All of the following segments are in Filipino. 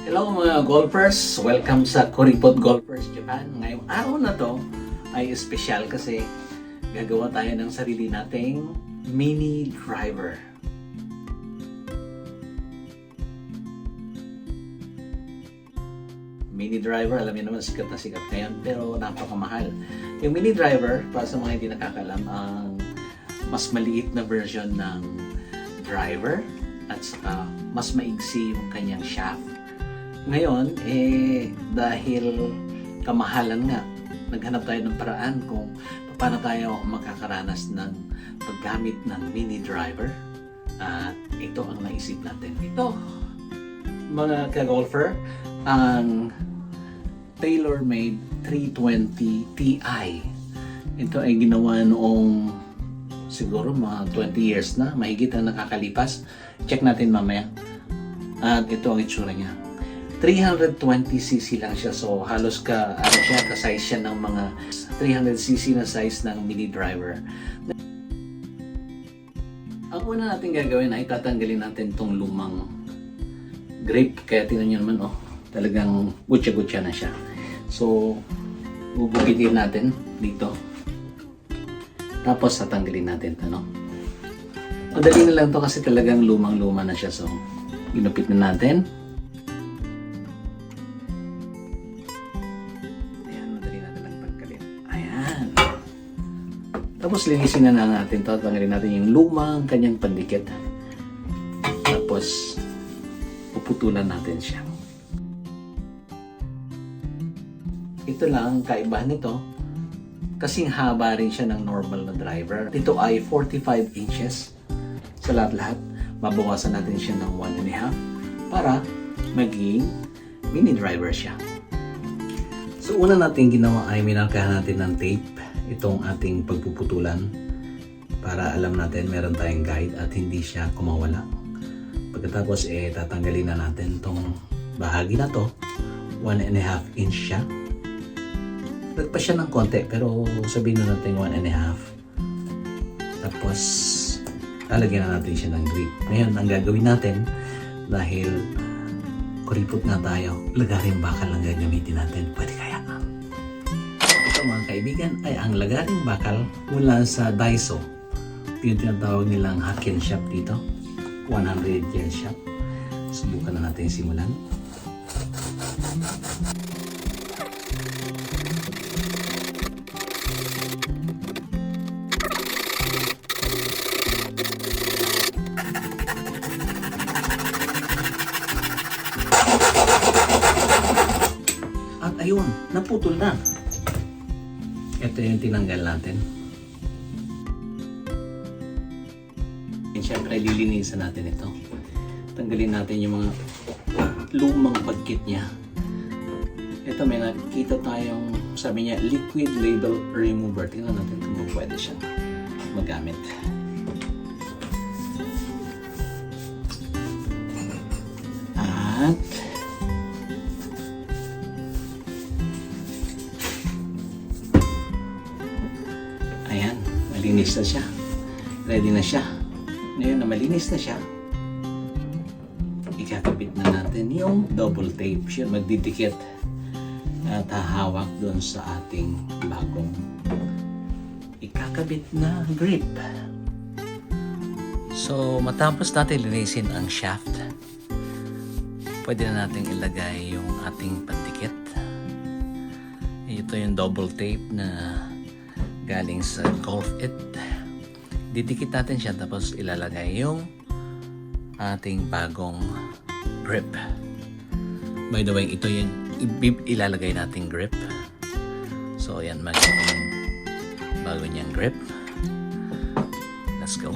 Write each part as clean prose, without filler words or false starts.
Hello mga golfers! Welcome sa Kuripot Golfers Japan. Ngayong araw na to ay espesyal kasi gagawa tayo ng sarili nating mini driver. Mini driver, alam niyo naman sikat na sikat ngayon pero napakamahal. Yung mini driver, para sa mga hindi nakakalam, ang mas maliit na version ng driver at saka mas maigsi yung kanyang shaft. Ngayon, dahil kamahalan nga, naghanap tayo ng paraan kung paano tayo makakaranas ng paggamit ng mini driver. At ito ang naisip natin. Ito, mga ka-golfer, ang tailor-made 320 Ti. Ito ay ginawa noong siguro mga 20 years na, mahigit ang nakakalipas. Check natin mamaya. At ito ang itsura niya. 320cc lang siya, so halos ka-size siya ng mga 300cc na size ng mini driver. Ang una natin gagawin ay tatanggalin natin itong lumang grip. Kaya tingnan nyo naman, talagang gutya-gutya na siya. So, bubugitin natin dito. Tapos, tatanggalin natin ito, Madali na lang to kasi talagang lumang-luma na siya. So, ginupit na natin. Tapos linisin na natin ito. Tanggalin natin yung lumang kanyang pandikit. Tapos puputulan natin siya. Ito lang ang kaibahan nito. Kasing haba rin siya ng normal na driver. Ito ay 45 inches. Sa lahat-lahat, mabawasan natin siya ng 1.5 para maging mini driver siya. So una natin ginawa ay minarkahan natin ng tape itong ating pagpuputulan para alam natin meron tayong guide at hindi siya kumawala. Pagkatapos tatanggalin na natin itong bahagi na to. 1.5 inch siya. Nagpa siya ng konti pero sabihin na natin 1.5. Tapos lalagyan na natin siya ng grip. Ngayon ang gagawin natin dahil kuripot nga tayo, lagaring bakal ang gagamitin natin. Pwede kaya? Mga kaibigan ay ang lagaring bakal mula sa Daiso. Yung tinatawag nilang Hakken shop dito, 100 yen shop. Subukan na natin simulan. At ayun, naputol na. Ito yung tinanggal natin. And syempre, lilinisan natin ito. Tanggalin natin yung mga lumang pagkit niya. Ito may nakikita tayong, sabi niya, liquid label remover. Tingnan natin kung pwede siyang magamit. At ayan, malinis na siya. Ready na siya. Ngayon na malinis na siya, ikakabit na natin yung double tape. Siya magdidikit at hahawak doon sa ating bagong ikakabit na grip. So, matapos natin linisin ang shaft, pwede na natin ilagay yung ating pandikit. Ito yung double tape na galing sa Golf It. Didikit natin siya tapos ilalagay yung ating bagong grip. By the way, ito yung ilalagay nating grip. So ayan, magiging bago niyang grip. Let's go.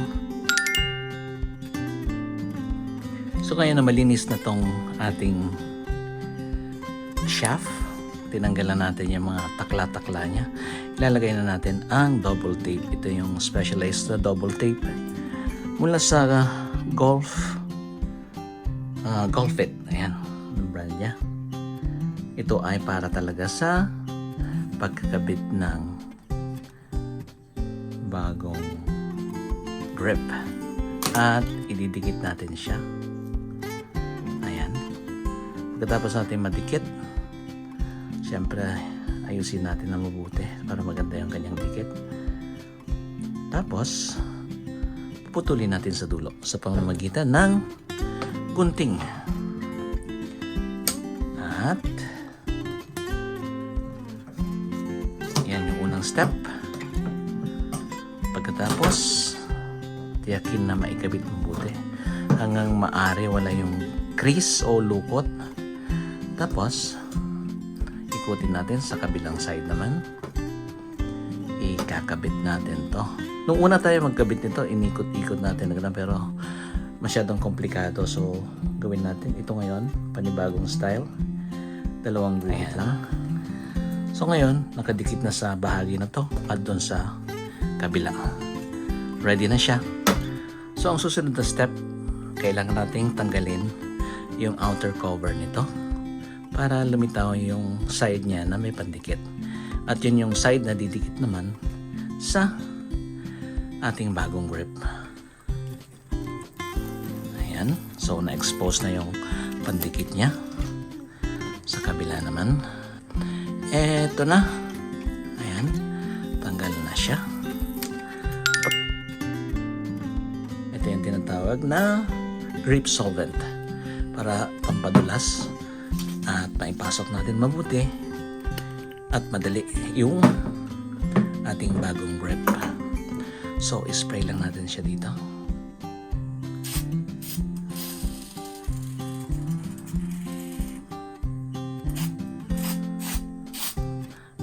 So kaya na malinis na tong ating shaft, tinanggalan natin yung mga takla-takla niya. Ilalagay na natin ang double tape. Ito yung specialized na double tape mula sa Golf It. Ayan, ang brand niya. Ito ay para talaga sa pagkakabit ng bagong grip. At ididikit natin siya. Ayan. Pagkatapos natin madikit, syempre ayusin natin na mabuti para maganda yung kanyang dikit. Tapos puputulin natin sa dulo sa pamamagitan ng gunting. At yan yung unang step. Pagkatapos tiyakin na maikabit mabuti hanggang maaari wala yung crease o lukot. Tapos ikutin natin sa kabilang side naman. Ikakabit natin to. Nung una tayo magkabit nito, inikot-ikot natin na pero masyadong komplikado. So gawin natin ito ngayon, panibagong style. 2 guhit lang. So ngayon nakadikit na sa bahagi na to at doon sa kabila. Ready na siya. So ang susunod na step, kailangan nating tanggalin yung outer cover nito para lumitaw yung side niya na may pandikit. At yun yung side na didikit naman sa ating bagong grip. Ayan. So na-expose na yung pandikit niya. Sa kabila naman. Eto na. Ayan. Tanggal na siya. Ito yung tinatawag na grip solvent para pampadulas at maipasok natin mabuti at madali yung ating bagong grip. So spray lang natin siya dito.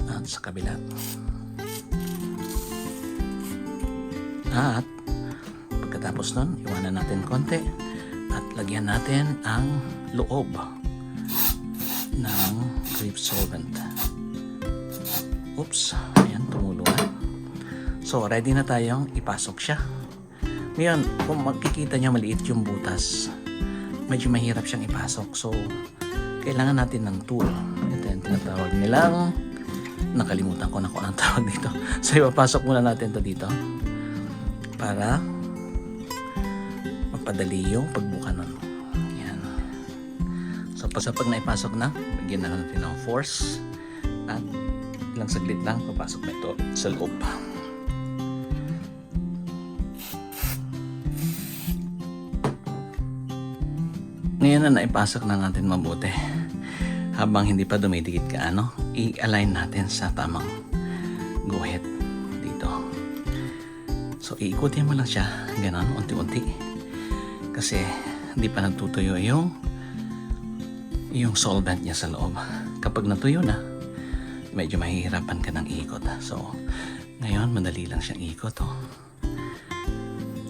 At sa kabila. At pagkatapos nun, iwanan natin konti at lagyan natin ang loob ng grip solvent. Oops, ayan, tumulungan. So, ready na tayong ipasok siya. Ngayon, kung makikita nyo maliit yung butas, medyo mahirap siyang ipasok. So, kailangan natin ng tool. Ito yung tinatawag nilang, nakalimutan ko na kung anong tawag dito. So, ipapasok muna natin to dito para mapadali yung pagbuka nun. Ayan. So, pag naipasok na, bigyan na natin ng force at ilang saglit lang, papasok na ito sa loob. Ngayon na naipasok na natin mabuti. Habang hindi pa dumidikit ka, i-align natin sa tamang guhit dito. So, iikutin mo lang siya, ganon, unti-unti. Kasi, hindi pa nagtutuyo yung solvent niya sa loob. Kapag natuyo na, medyo mahihirapan ka ng ikot. So, ngayon, madali lang siyang ikot.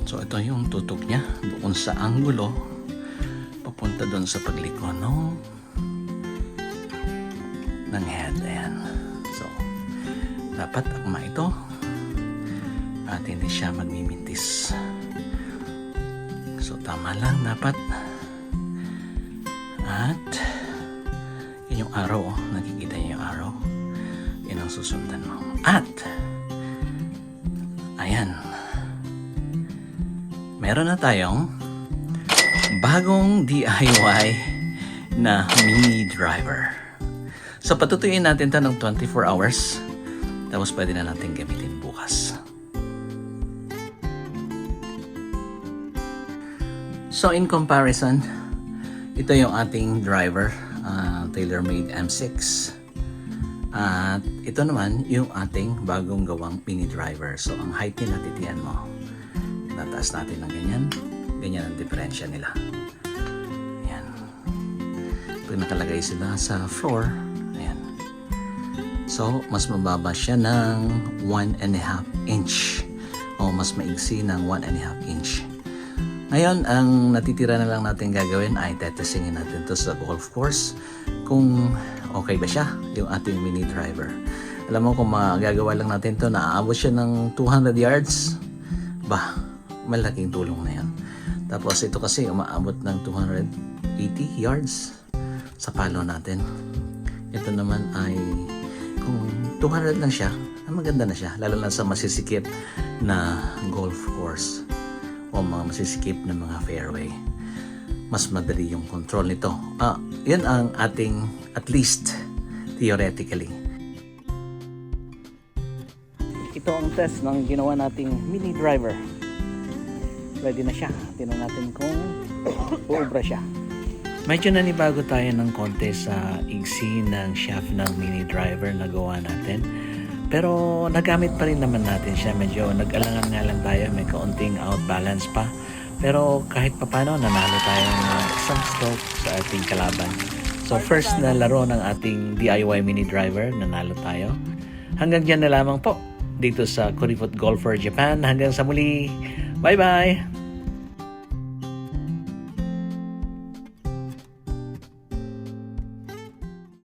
So, ito yung tutok niya doon sa anggulo papunta doon sa pagliko ng head. Ayan. So, dapat akma ito at hindi siya magmimintis. So, tama lang dapat. At yun yung arrow. Nakikita niyo yung arrow. Yun ang susundan mo. At ayan. Meron na tayong bagong DIY na mini driver. So, patutuyuin natin ito ng 24 hours. Tapos, pwede na natin gamitin bukas. So, in comparison, ito yung ating driver, TaylorMade M6. At ito naman yung ating bagong gawang mini driver. So, ang height niya, natitiyan mo. Tataas natin ng ganyan. Ganyan ang diferensya nila. Ayan. Pag nakalagay sila sa floor, ayan. So, mas mababa siya ng 1.5 inch. O mas maigsi ng 1.5 inch. Ngayon, ang natitira na lang natin gagawin ay tetestingin natin to sa golf course kung okay ba siya, yung ating mini driver. Alam mo, kung magagawa lang natin to, naaabot siya ng 200 yards, malaking tulong na yan. Tapos ito kasi umaabot ng 280 yards sa palo natin. Ito naman ay kung 200 lang siya, maganda na siya. Lalo na sa masisikip na golf course o mga masisikip na mga fairway. mas madali yung control nito. Yun ang ating, at least theoretically. Ito ang test ng ginawa nating mini driver. Ready na siya. Tingnan natin kung uubra siya. Medyo nanibago tayo ng konti sa igsi ng shaft ng mini driver na gawa natin. Pero nagamit pa rin naman natin siya. Medyo nag-alangan nga lang tayo. May kaunting outbalance pa. Pero kahit papano nanalo tayo ng isang stroke sa ating kalaban. So first na laro ng ating DIY mini driver, nanalo tayo. Hanggang dyan na lamang po dito sa Kurifut Golfer Japan. Hanggang sa muli. Bye-bye!